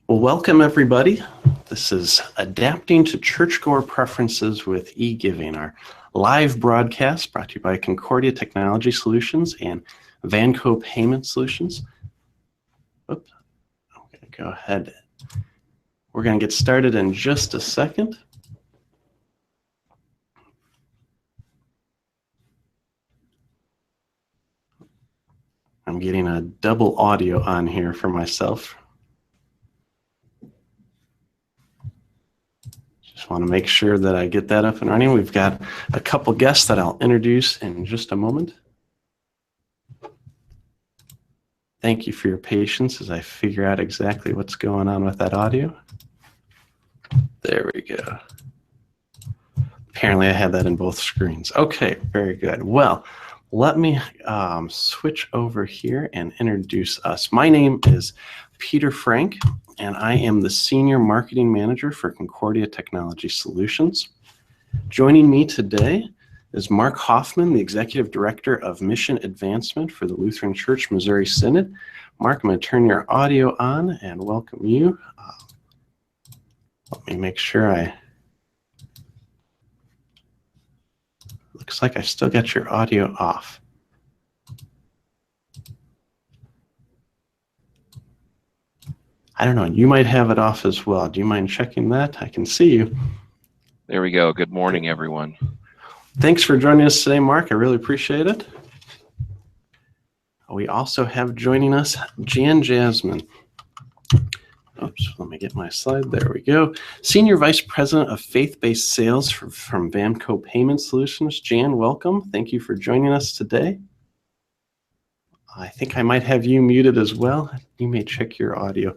Well, welcome everybody. This is Adapting to Churchgoer Preferences with E-Giving, our live broadcast brought to you by Concordia Technology Solutions and Vanco Payment Solutions. Oops, I'm going to go ahead. We're going to get started in just a second. I'm getting a double audio on here for myself. Just want to make sure that I get that up and running. We've got a couple guests that I'll introduce in just a moment. Thank you for your patience as I figure out exactly what's going on with that audio. There we go. Apparently I had that in both screens. Okay, very good. Well, let me switch over here and introduce us. My name is Peter Frank, and I am the Senior Marketing Manager for Concordia Technology Solutions. Joining me today is Mark Hofman, the Executive Director of Mission Advancement for the Lutheran Church Missouri Synod. Mark, I'm going to turn your audio on and welcome you. Let me make sure looks like I still got your audio off. I don't know, you might have it off as well. Do you mind checking that? I can see you. There we go. Good morning, everyone. Thanks for joining us today, Mark. I really appreciate it. We also have joining us Jasmin. Oops, let me get my slide. There we go. Senior Vice President of Faith-Based Sales from Vanco Payment Solutions. Jan, welcome. Thank you for joining us today. I think I might have you muted as well. You may check your audio.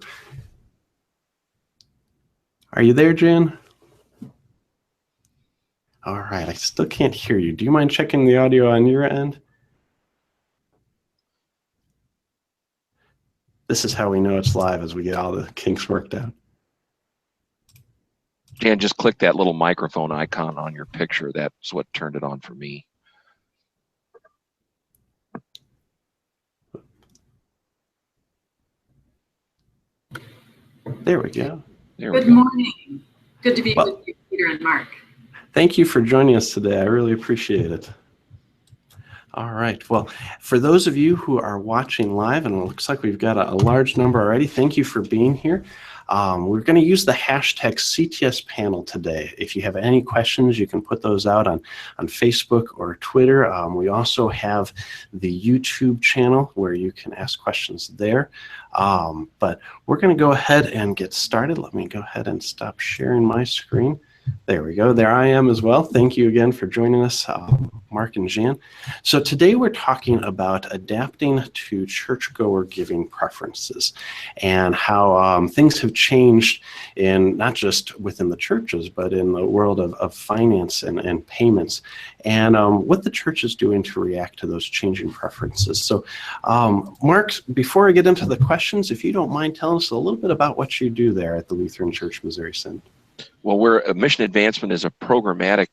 Are you there, Jan? All right, I still can't hear you. Do you mind checking the audio on your end? This is how we know it's live as we get all the kinks worked out. Jan, just click that little microphone icon on your picture. That's what turned it on for me. There we go. Good morning. Good to be with you, Peter and Mark. Thank you for joining us today. I really appreciate it. All right. Well, for those of you who are watching live, and it looks like we've got a large number already, thank you for being here. We're going to use the hashtag CTS panel today. If you have any questions, you can put those out on Facebook or Twitter. We also have the YouTube channel where you can ask questions there. But we're going to go ahead and get started. Let me go ahead and stop sharing my screen. There we go. There I am as well. Thank you again for joining us, Mark and Jan. So today we're talking about adapting to churchgoer giving preferences and how things have changed in not just within the churches, but in the world of finance and payments, and what the church is doing to react to those changing preferences. So Mark, before I get into the questions, if you don't mind telling us a little bit about what you do there at the Lutheran Church Missouri Synod. Well, Mission Advancement is a programmatic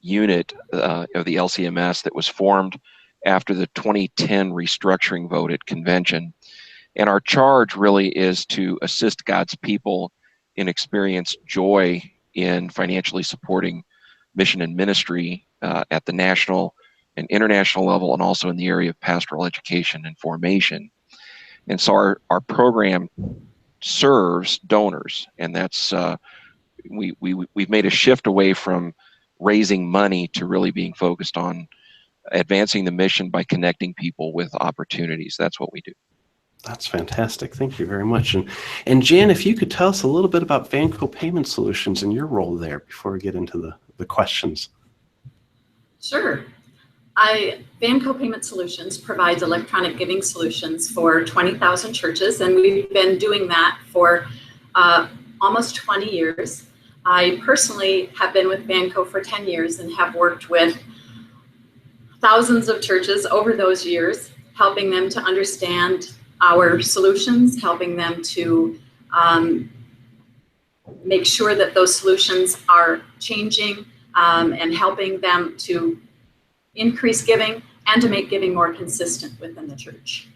unit of the LCMS that was formed after the 2010 restructuring vote at convention. And our charge really is to assist God's people in experience joy in financially supporting mission and ministry at the national and international level, and also in the area of pastoral education and formation. And so our program serves donors, and that's we've made a shift away from raising money to really being focused on advancing the mission by connecting people with opportunities. That's what we do. That's fantastic. Thank you very much. And Jan, if you could tell us a little bit about Vanco Payment Solutions and your role there before we get into the questions. Sure. Vanco Payment Solutions provides electronic giving solutions for 20,000 churches, and we've been doing that for almost 20 years. I personally have been with Vanco for 10 years and have worked with thousands of churches over those years, helping them to understand our solutions, helping them to make sure that those solutions are changing, and helping them to increase giving and to make giving more consistent within the church.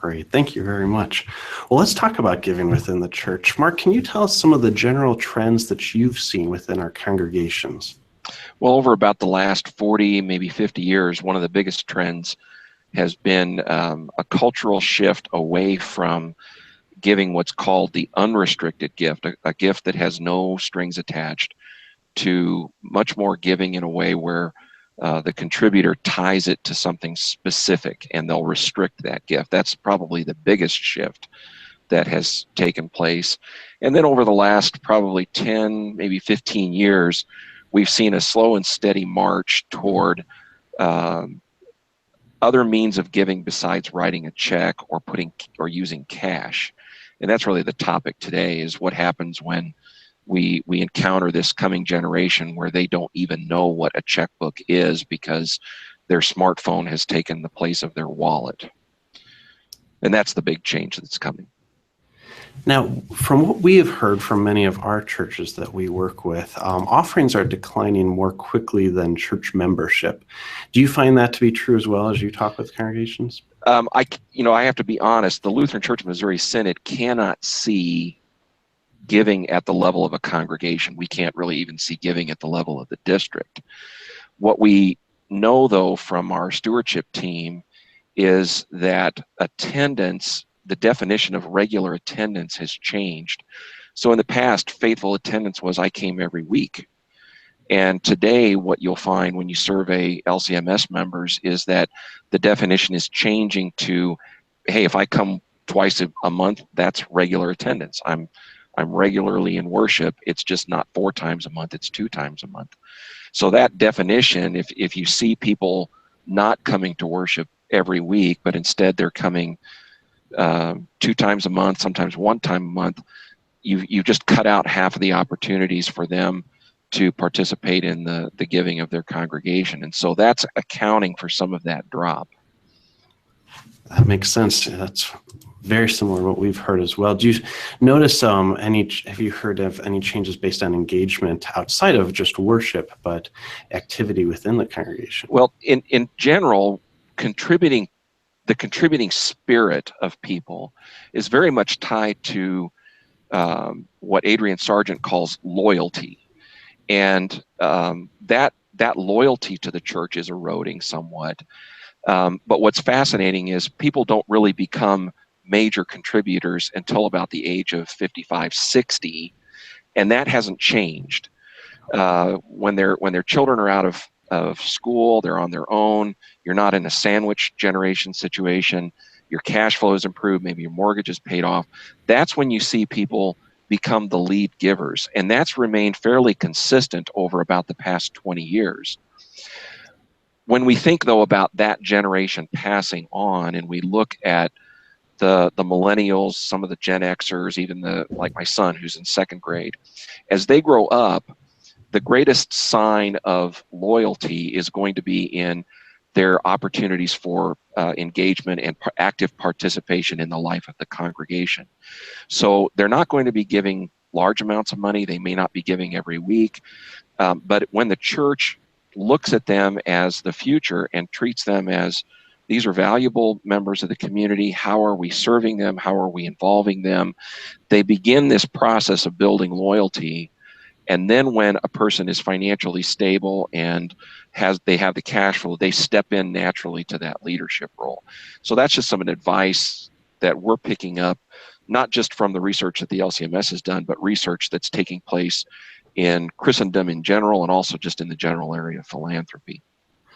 Great. Thank you very much. Well, let's talk about giving within the church. Mark, can you tell us some of the general trends that you've seen within our congregations? Well, over about the last 40, maybe 50 years, one of the biggest trends has been a cultural shift away from giving what's called the unrestricted gift, a gift that has no strings attached, to much more giving in a way where the contributor ties it to something specific and they'll restrict that gift. That's probably the biggest shift that has taken place. And then over the last probably 10, maybe 15 years, we've seen a slow and steady march toward other means of giving besides writing a check or using cash. And that's really the topic today, is what happens when we encounter this coming generation where they don't even know what a checkbook is because their smartphone has taken the place of their wallet. And that's the big change that's coming. Now, from what we have heard from many of our churches that we work with, offerings are declining more quickly than church membership. Do you find that to be true as well as you talk with congregations? I have to be honest. The Lutheran Church of Missouri Synod cannot see giving at the level of a congregation. We can't really even see giving at the level of the district. What we know, though, from our stewardship team is that attendance, the definition of regular attendance, has changed. So in the past, faithful attendance was I came every week. And today, what you'll find when you survey LCMS members is that the definition is changing to, hey, if I come twice a month, that's regular attendance. I'm regularly in worship. It's just not 4 times a month, it's 2 times a month. So that definition, if you see people not coming to worship every week, but instead they're coming 2 times a month, sometimes 1 time a month, you just cut out half of the opportunities for them to participate in the giving of their congregation. And so that's accounting for some of that drop. That makes sense. That's very similar to what we've heard as well. Do you notice have you heard of any changes based on engagement outside of just worship, but activity within the congregation? Well, in general, the contributing spirit of people is very much tied to what Adrian Sargent calls loyalty. And that loyalty to the church is eroding somewhat. But what's fascinating is people don't really become major contributors until about the age of 55, 60, and that hasn't changed. When their children are out of school, they're on their own, you're not in a sandwich generation situation, your cash flow is improved, maybe your mortgage is paid off, that's when you see people become the lead givers. And that's remained fairly consistent over about the past 20 years. When we think, though, about that generation passing on, and we look at the millennials, some of the Gen Xers, even like my son who's in 2nd grade, as they grow up, the greatest sign of loyalty is going to be in their opportunities for engagement and active participation in the life of the congregation. So they're not going to be giving large amounts of money. They may not be giving every week. But when the church looks at them as the future and treats them as these are valuable members of the community, how are we serving them? How are we involving them? They begin this process of building loyalty. And then when a person is financially stable and they have the cash flow, they step in naturally to that leadership role. So that's just some advice that we're picking up, not just from the research that the LCMS has done, but research that's taking place in Christendom in general and also just in the general area of philanthropy.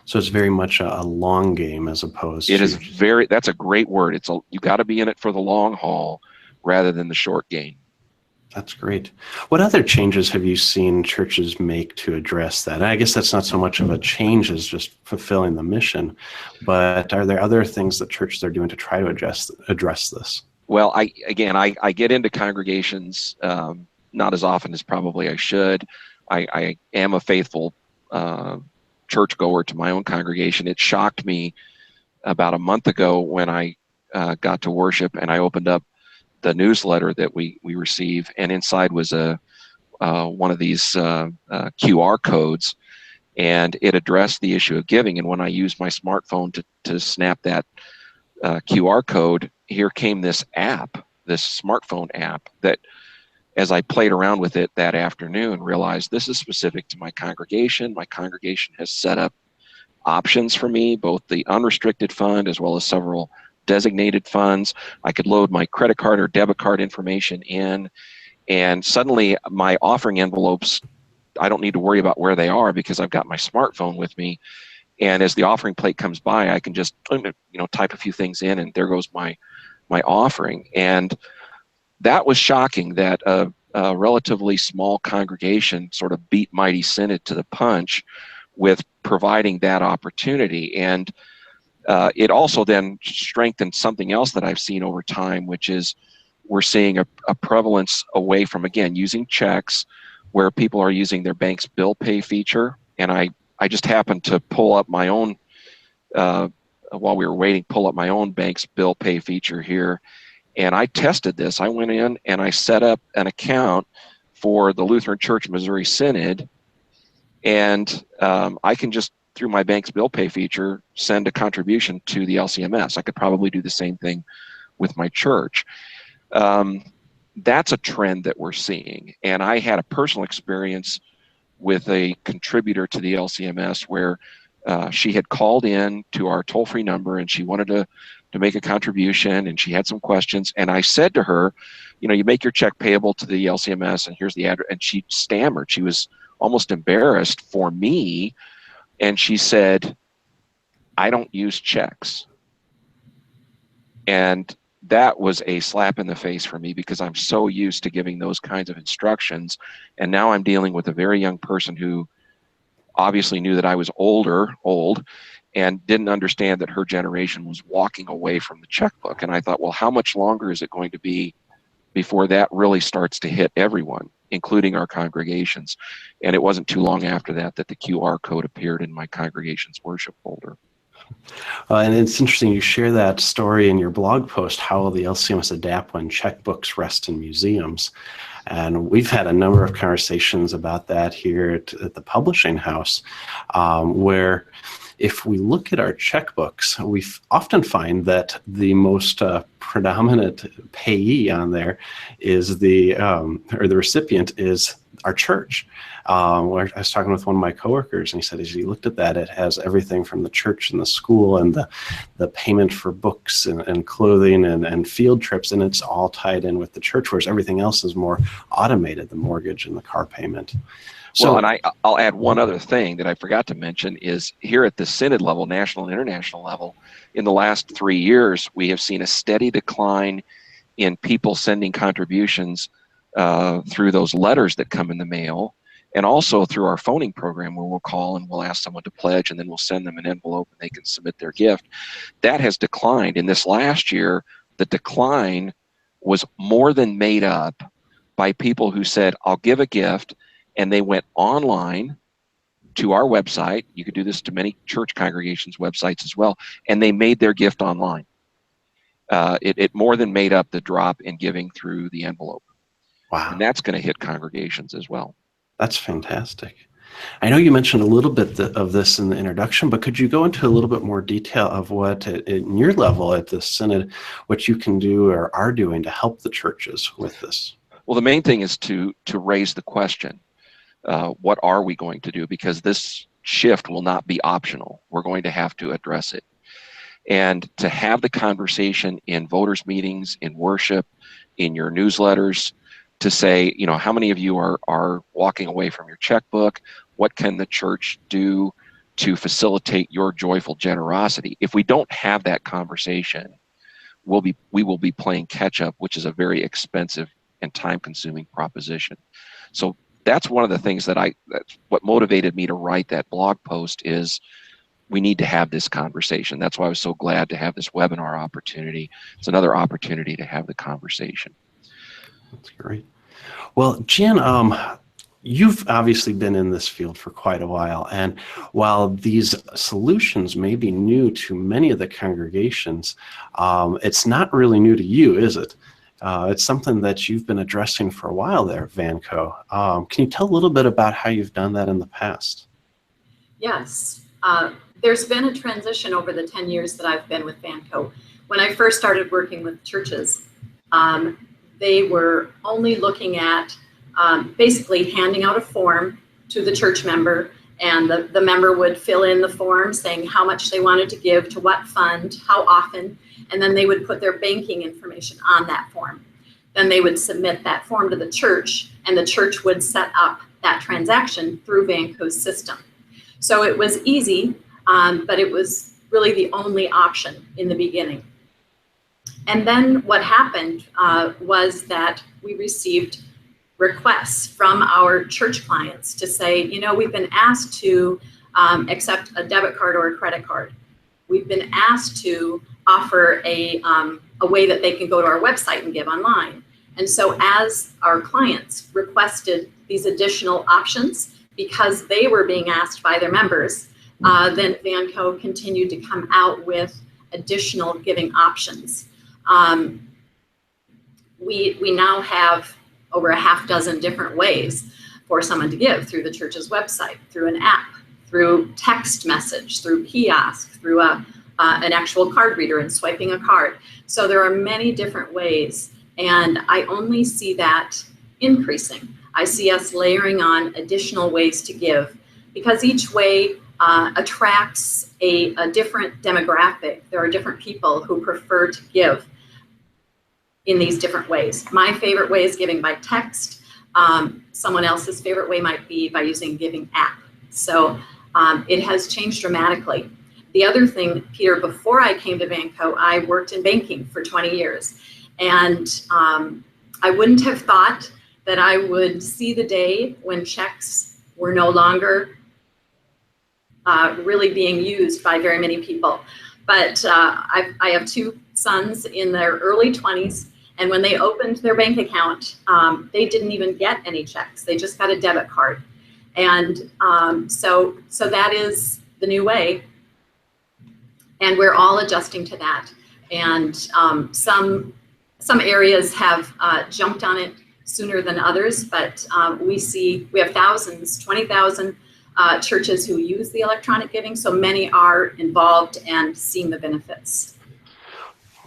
So it's very much a long game as opposed It to... is that's a great word. You got to be in it for the long haul rather than the short game. That's great. What other changes have you seen churches make to address that? And I guess that's not so much of a change as just fulfilling the mission, but are there other things that churches are doing to try to address this? Well, I get into congregations not as often as probably I should. I am a faithful churchgoer to my own congregation. It shocked me about a month ago when I got to worship and I opened up the newsletter that we receive, and inside was one of these QR codes, and it addressed the issue of giving. And when I used my smartphone to snap that QR code, here came this app, this smartphone app, that as I played around with it that afternoon, realized this is specific to my congregation. My congregation has set up options for me, both the unrestricted fund as well as several designated funds. I could load my credit card or debit card information in, and suddenly my offering envelopes, I don't need to worry about where they are because I've got my smartphone with me. And as the offering plate comes by, I can just, type a few things in, and there goes my offering. And that was shocking that a relatively small congregation sort of beat Mighty Synod to the punch with providing that opportunity. And it also then strengthened something else that I've seen over time, which is we're seeing a prevalence away from, again, using checks, where people are using their bank's bill pay feature. And I just happened to pull up my own, while we were waiting, pull up my own bank's bill pay feature here. And I tested this. I went in and I set up an account for the Lutheran Church Missouri Synod. And I can just, through my bank's bill pay feature, send a contribution to the LCMS. I could probably do the same thing with my church. That's a trend that we're seeing. And I had a personal experience with a contributor to the LCMS where she had called in to our toll-free number, and she wanted to make a contribution, and she had some questions. And I said to her, you make your check payable to the LCMS, and here's the address. And she stammered. She was almost embarrassed for me. And she said, I don't use checks. And that was a slap in the face for me, because I'm so used to giving those kinds of instructions. And now I'm dealing with a very young person who obviously knew that I was old, and didn't understand that her generation was walking away from the checkbook. And I thought, well, how much longer is it going to be before that really starts to hit everyone, including our congregations? And it wasn't too long after that the QR code appeared in my congregation's worship folder. And it's interesting you share that story in your blog post, how will the LCMS adapt when checkbooks rest in museums? And we've had a number of conversations about that here at the publishing house, where if we look at our checkbooks, we often find that the most predominant payee on there is or the recipient is our church. Where I was talking with one of my coworkers, and he said, as he looked at that, it has everything from the church and the school and the payment for books and clothing and field trips, and it's all tied in with the church, whereas everything else is more automated, the mortgage and the car payment. So, well, and I'll add one other thing that I forgot to mention is here at the Synod level, national and international level, in the last 3 years, we have seen a steady decline in people sending contributions through those letters that come in the mail, and also through our phoning program, where we'll call and we'll ask someone to pledge, and then we'll send them an envelope and they can submit their gift. That has declined. In this last year, the decline was more than made up by people who said, I'll give a gift, and they went online to our website. You could do this to many church congregations' websites as well, and they made their gift online. It more than made up the drop in giving through the envelope. Wow. And that's going to hit congregations as well. That's fantastic. I know you mentioned a little bit of this in the introduction, but could you go into a little bit more detail of what, in your level at the Synod, what you can do or are doing to help the churches with this? Well, the main thing is to raise the question. What are we going to do? Because this shift will not be optional. We're going to have to address it. And to have the conversation in voters' meetings, in worship, in your newsletters, to say, how many of you are walking away from your checkbook? What can the church do to facilitate your joyful generosity? If we don't have that conversation, we will be playing catch up, which is a very expensive and time-consuming proposition. So that's one of the things that's what motivated me to write that blog post is we need to have this conversation. That's why I was so glad to have this webinar opportunity. It's another opportunity to have the conversation. That's great. Well, Jan, you've obviously been in this field for quite a while, and while these solutions may be new to many of the congregations, it's not really new to you, is it? It's something that you've been addressing for a while there at Vanco. Can you tell a little bit about how you've done that in the past? Yes. There's been a transition over the 10 years that I've been with Vanco. when I first started working with churches, they were only looking at basically handing out a form to the church member, and the member would fill in the form saying how much they wanted to give to what fund, how often, and then they would put their banking information on that form. Then they would submit that form to the church, and the church would set up that transaction through Vanco's system. So it was easy, but it was really the only option in the beginning. And then what happened was that we received requests from our church clients to say, you know, we've been asked to accept a debit card or a credit card. We've been asked to offer a way that they can go to our website and give online. And so as our clients requested these additional options, because they were being asked by their members, then Vanco continued to come out with additional giving options. We now have over a half dozen different ways for someone to give through the church's website, through an app, through text message, through kiosk, through an actual card reader and swiping a card. So there are many different ways, and I only see that increasing. I see us layering on additional ways to give, because each way attracts a different demographic. There are different people who prefer to give in these different ways. My favorite way is giving by text. Someone else's favorite way might be by using a giving app. So it has changed dramatically. The other thing, Peter, before I came to Vanco, I worked in banking for 20 years. And I wouldn't have thought that I would see the day when checks were no longer really being used by very many people. But I have two sons in their early 20s, and when they opened their bank account, they didn't even get any checks. They just got a debit card. And so that is the new way, and we're all adjusting to that. And some areas have jumped on it sooner than others, but we have thousands, 20,000 churches who use the electronic giving, so many are involved and seeing the benefits.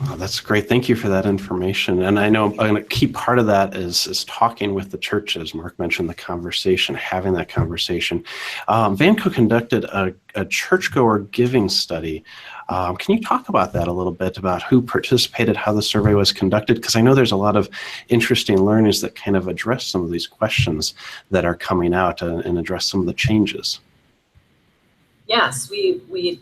Wow, that's great. Thank you for that information. And I know a key part of that is talking with the churches. Mark mentioned the conversation, having that conversation. Vanco conducted a churchgoer giving study. Can you talk about that a little bit, about who participated, how the survey was conducted? Because I know there's a lot of interesting learnings that kind of address some of these questions that are coming out and address some of the changes. Yes, we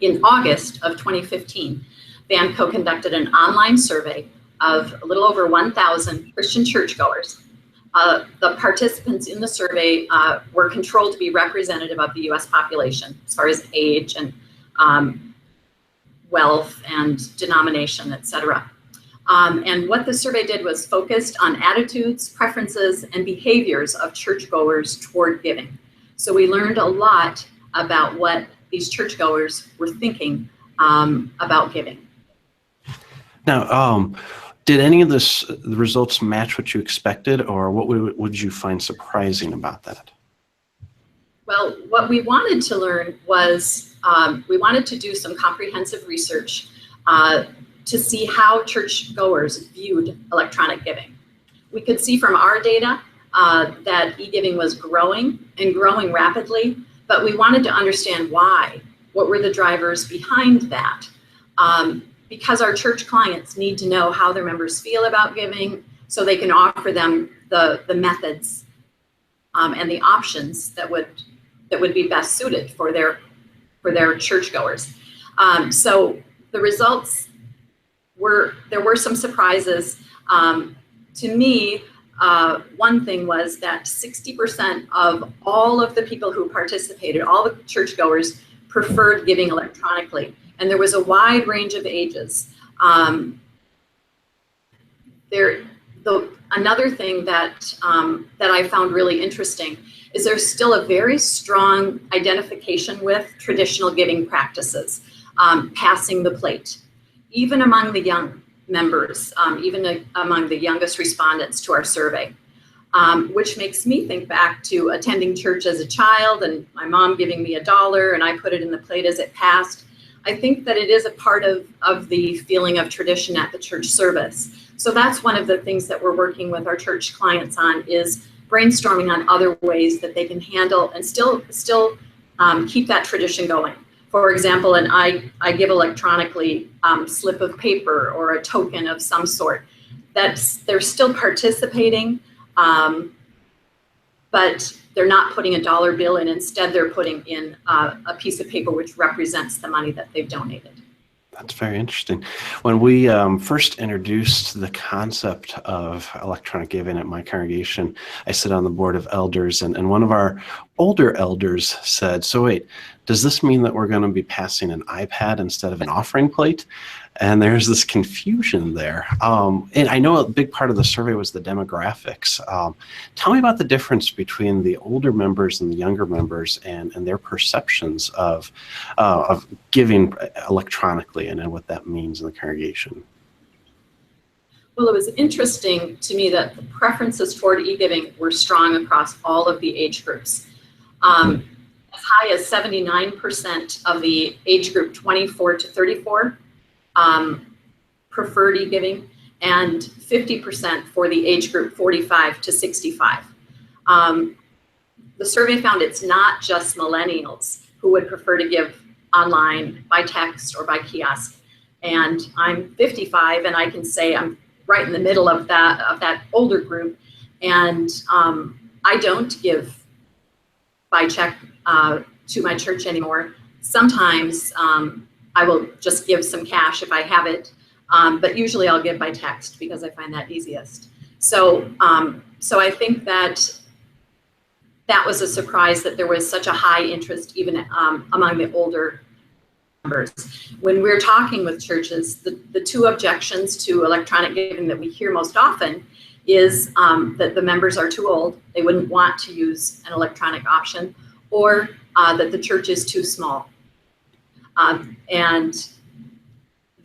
in August of 2015, Vanco conducted an online survey of a little over 1,000 Christian churchgoers. The participants in the survey were controlled to be representative of the U.S. population as far as age and wealth and denomination, etc. And what the survey did was focused on attitudes, preferences, and behaviors of churchgoers toward giving. So we learned a lot about what these churchgoers were thinking about giving. Now, did any of the results match what you expected, or what would you find surprising about that? Well, what we wanted to learn was we wanted to do some comprehensive research to see how churchgoers viewed electronic giving. We could see from our data that e-giving was growing and growing rapidly, but we wanted to understand why. What were the drivers behind that? Because our church clients need to know how their members feel about giving, so they can offer them the methods and the options that would be best suited for their churchgoers. So the results there were some surprises. To me, one thing was that 60% of all of the people who participated, all the churchgoers, preferred giving electronically. And there was a wide range of ages. Another thing that I found really interesting is there's still a very strong identification with traditional giving practices, passing the plate, even among the young members, even among the youngest respondents to our survey, which makes me think back to attending church as a child and my mom giving me $1 and I put it in the plate as it passed. I think that it is a part of the feeling of tradition at the church service. So that's one of the things that we're working with our church clients on, is brainstorming on other ways that they can handle and still keep that tradition going. For example, and I give electronically slip of paper or a token of some sort. They're still participating, but they're not putting a dollar bill in. Instead, they're putting in a piece of paper which represents the money that they've donated. That's very interesting. When we first introduced the concept of electronic giving at my congregation, I sit on the board of elders, and one of our older elders said, "So wait, does this mean that we're going to be passing an iPad instead of an offering plate?" And there's this confusion there. And I know a big part of the survey was the demographics. Tell me about the difference between the older members and the younger members, and their perceptions of giving electronically, and what that means in the congregation. Well, it was interesting to me that the preferences toward e-giving were strong across all of the age groups. As high as 79% of the age group 24 to 34 preferred e-giving, and 50% for the age group 45 to 65. The survey found it's not just millennials who would prefer to give online, by text, or by kiosk. And I'm 55, and I can say I'm right in the middle of that older group. And I don't give by check to my church anymore. Sometimes I will just give some cash if I have it, but usually I'll give by text because I find that easiest. So I think that was a surprise that there was such a high interest even among the older members. When we're talking with churches, the two objections to electronic giving that we hear most often is that the members are too old, they wouldn't want to use an electronic option, or that the church is too small. And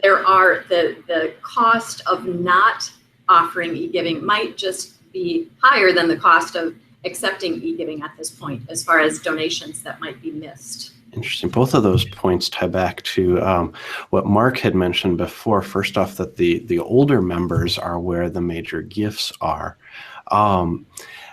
there are the cost of not offering e-giving might just be higher than the cost of accepting e-giving at this point, as far as donations that might be missed. Interesting. Both of those points tie back to what Mark had mentioned before. First off, that the older members are where the major gifts are.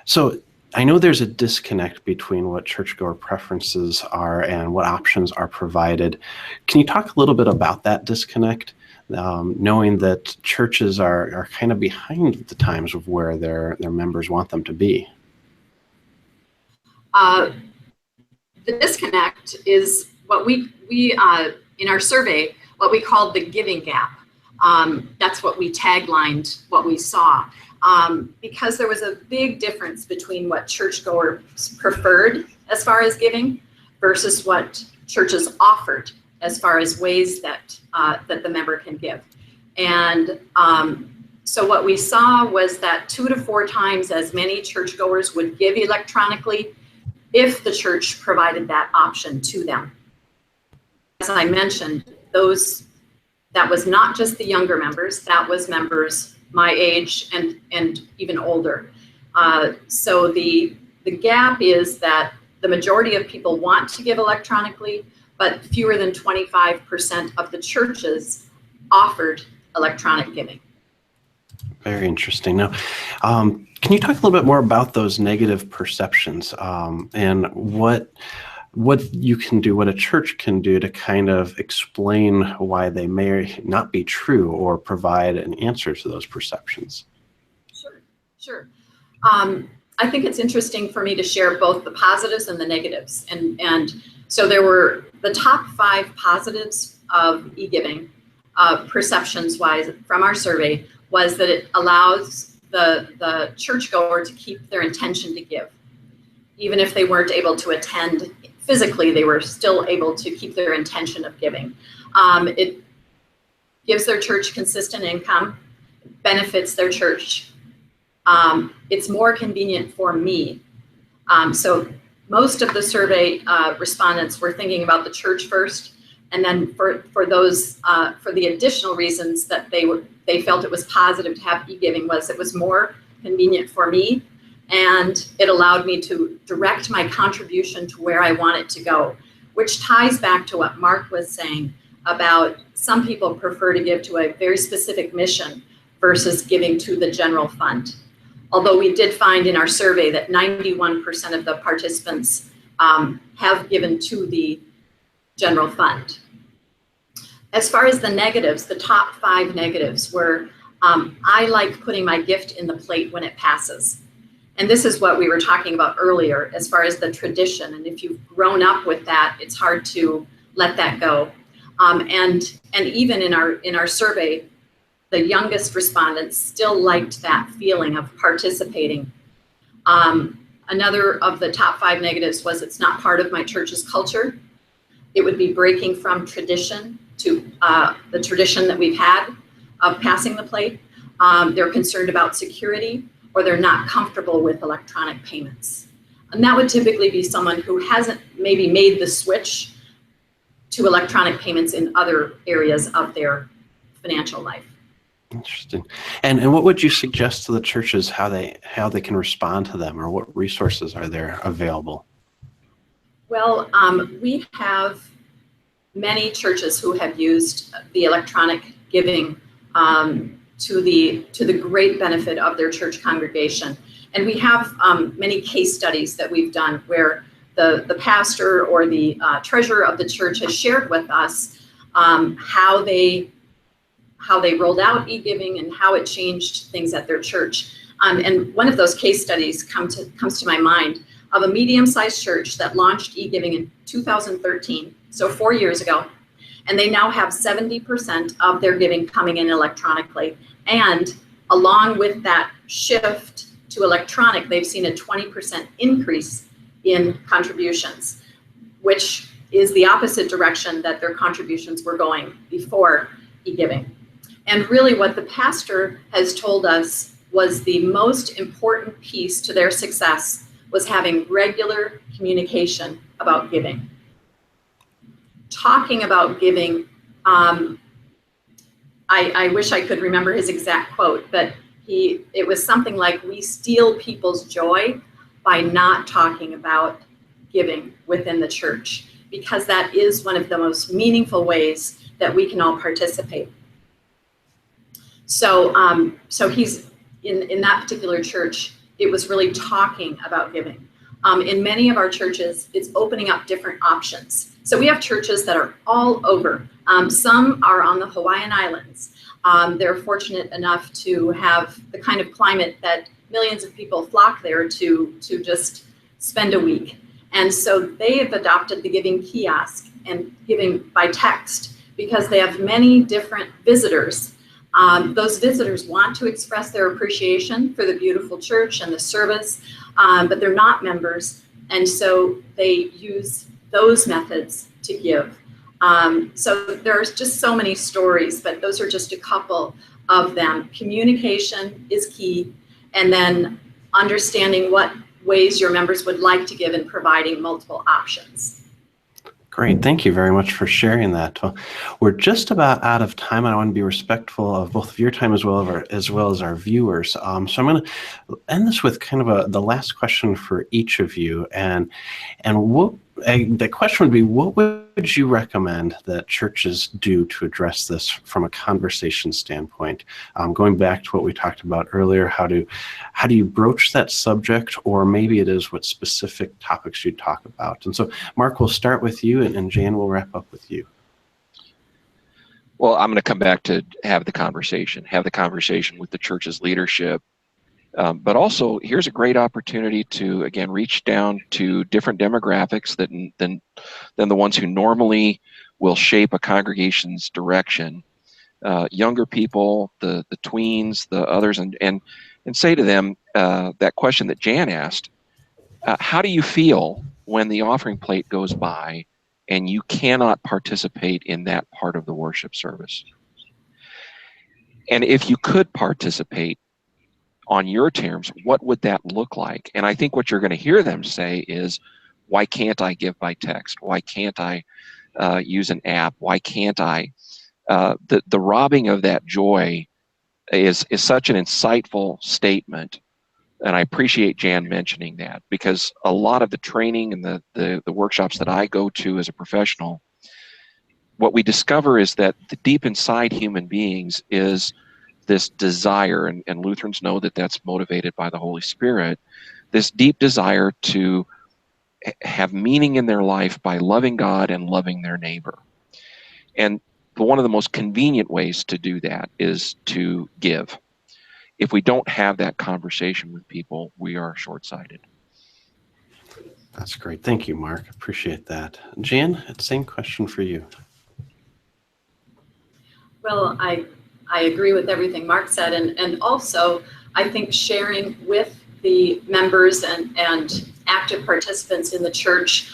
So I know there's a disconnect between what churchgoer preferences are and what options are provided. Can you talk a little bit about that disconnect, knowing that churches are kind of behind the times of where their members want them to be? The disconnect is what we in our survey, what we called the giving gap. That's what we taglined what we saw. Because there was a big difference between what churchgoers preferred as far as giving versus what churches offered as far as ways that the member can give. And so what we saw was that 2 to 4 times as many churchgoers would give electronically if the church provided that option to them. As I mentioned, that was not just the younger members, that was members my age and even older. So the gap is that the majority of people want to give electronically, but fewer than 25% of the churches offered electronic giving. Very interesting. Now, can you talk a little bit more about those negative perceptions and what you can do, what a church can do to kind of explain why they may not be true or provide an answer to those perceptions? Sure. I think it's interesting for me to share both the positives and the negatives. And so there were the top 5 positives of e-giving, perceptions-wise, from our survey, was that it allows the churchgoer to keep their intention to give. Even if they weren't able to attend physically, they were still able to keep their intention of giving. It gives their church consistent income, benefits their church. It's more convenient for me. So most of the survey respondents were thinking about the church first, and then for those for the additional reasons that they felt it was positive to have e-giving was it was more convenient for me, and it allowed me to direct my contribution to where I want it to go, which ties back to what Mark was saying about some people prefer to give to a very specific mission versus giving to the general fund. Although we did find in our survey that 91% of the participants have given to the general fund. As far as the negatives, the top 5 negatives were, I like putting my gift in the plate when it passes. And this is what we were talking about earlier as far as the tradition. And if you've grown up with that, it's hard to let that go. And even in our survey, the youngest respondents still liked that feeling of participating. Another of the top 5 negatives was it's not part of my church's culture. It would be breaking from tradition to the tradition that we've had of passing the plate. They're concerned about security, or they're not comfortable with electronic payments. And that would typically be someone who hasn't maybe made the switch to electronic payments in other areas of their financial life. Interesting. And what would you suggest to the churches how they can respond to them, or what resources are there available? Well, we have many churches who have used the electronic giving to the great benefit of their church congregation. And we have many case studies that we've done where the pastor or the treasurer of the church has shared with us how they rolled out e-giving and how it changed things at their church. And one of those case studies comes to my mind of a medium-sized church that launched e-giving in 2013, so 4 years ago. And they now have 70% of their giving coming in electronically. And along with that shift to electronic, they've seen a 20% increase in contributions, which is the opposite direction that their contributions were going before e-giving. And really what the pastor has told us was the most important piece to their success was having regular communication about giving. Talking about giving, I wish I could remember his exact quote, but it was something like, we steal people's joy by not talking about giving within the church, because that is one of the most meaningful ways that we can all participate. So he's in that particular church, it was really talking about giving. In many of our churches, it's opening up different options. So we have churches that are all over. Some are on the Hawaiian Islands. They're fortunate enough to have the kind of climate that millions of people flock there to just spend a week. And so they have adopted the giving kiosk and giving by text because they have many different visitors. Those visitors want to express their appreciation for the beautiful church and the service, but they're not members. And so they use those methods to give. So there's just so many stories, but those are just a couple of them. Communication is key, and then understanding what ways your members would like to give and providing multiple options. Great, thank you very much for sharing that. Well, we're just about out of time, and I want to be respectful of both of your time as well as our viewers. So I'm going to end this with kind of the last question for each of you, and the question would be, what would you recommend that churches do to address this from a conversation standpoint? Going back to what we talked about earlier, how do you broach that subject, or maybe it is what specific topics you talk about? And so, Mark, we'll start with you, and Jan will wrap up with you. Well, I'm going to come back to have the conversation with the church's leadership. But also, here's a great opportunity to, again, reach down to different demographics than the ones who normally will shape a congregation's direction. Younger people, the tweens, the others, and say to them that question that Jan asked: how do you feel when the offering plate goes by and you cannot participate in that part of the worship service? And if you could participate on your terms, what would that look like? And I think what you're going to hear them say is, why can't I give by text? Why can't I use an app? Why can't I? The robbing of that joy is such an insightful statement. And I appreciate Jan mentioning that, because a lot of the training and the workshops that I go to as a professional, what we discover is that the deep inside human beings is this desire, and Lutherans know that that's motivated by the Holy Spirit, this deep desire to have meaning in their life by loving God and loving their neighbor. And one of the most convenient ways to do that is to give. If we don't have that conversation with people, we are short-sighted. That's great. Thank you, Mark. Appreciate that. Jan, same question for you. Well, I agree with everything Mark said, and also I think sharing with the members and active participants in the church,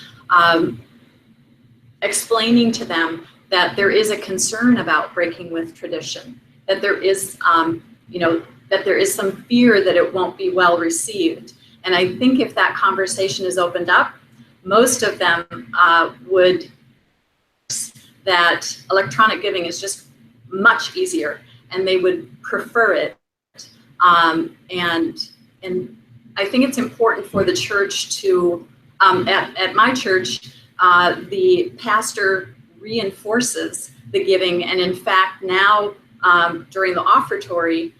explaining to them that there is a concern about breaking with tradition, that there is, that there is some fear that it won't be well received. And I think if that conversation is opened up, most of them would that electronic giving is just much easier, and they would prefer it. And I think it's important for the church to, at my church, the pastor reinforces the giving, and in fact now during the offertory,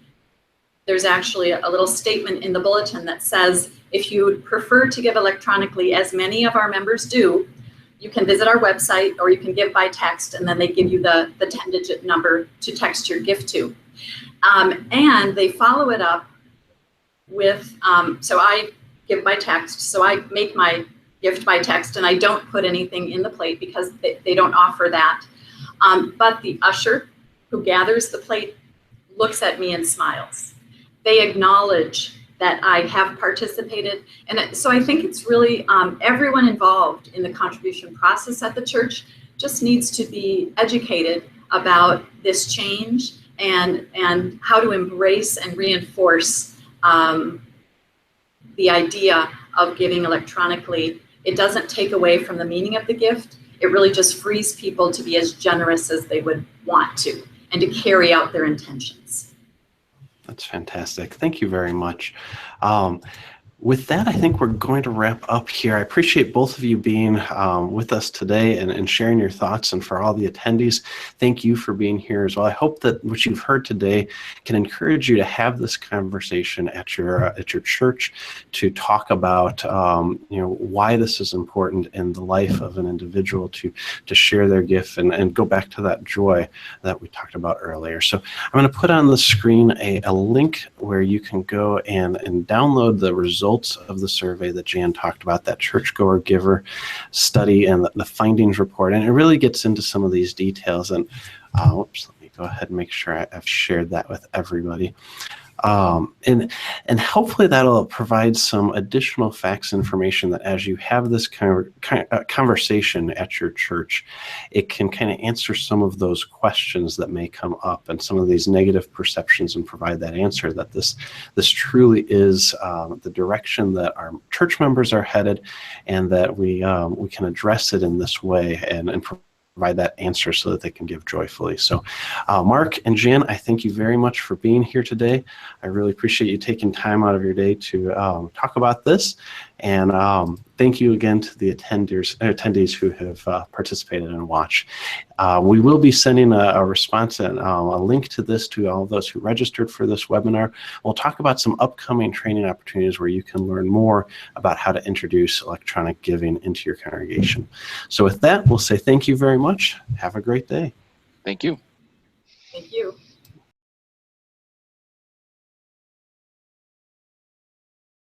there's actually a little statement in the bulletin that says, if you would prefer to give electronically, as many of our members do, you can visit our website or you can give by text, and then they give you the 10-digit number to text your gift to. And they follow it up with, so I give by text, so I make my gift by text and I don't put anything in the plate because they don't offer that. But the usher who gathers the plate looks at me and smiles. They acknowledge that I have participated. And so I think it's really everyone involved in the contribution process at the church just needs to be educated about this change and how to embrace and reinforce the idea of giving electronically. It doesn't take away from the meaning of the gift. It really just frees people to be as generous as they would want to and to carry out their intentions. That's fantastic. Thank you very much. With that, I think we're going to wrap up here. I appreciate both of you being with us today and sharing your thoughts, and for all the attendees, thank you for being here as well. I hope that what you've heard today can encourage you to have this conversation at your church, to talk about why this is important in the life of an individual, to share their gift and go back to that joy that we talked about earlier. So I'm going to put on the screen a link where you can go and download the results of the survey that Jan talked about, that Churchgoer Giver study and the findings report. And it really gets into some of these details. And let me go ahead and make sure I've shared that with everybody. And hopefully that'll provide some additional facts information that as you have this conversation at your church, it can kind of answer some of those questions that may come up and some of these negative perceptions, and provide that answer that this truly is the direction that our church members are headed, and that we can address it in this way and provide that answer so that they can give joyfully. So Mark and Jan, I thank you very much for being here today. I really appreciate you taking time out of your day to talk about this. And thank you again to the attendees who have participated and watched. We will be sending a response and a link to this to all of those who registered for this webinar. We'll talk about some upcoming training opportunities where you can learn more about how to introduce electronic giving into your congregation. So with that, we'll say thank you very much. Have a great day. Thank you. Thank you.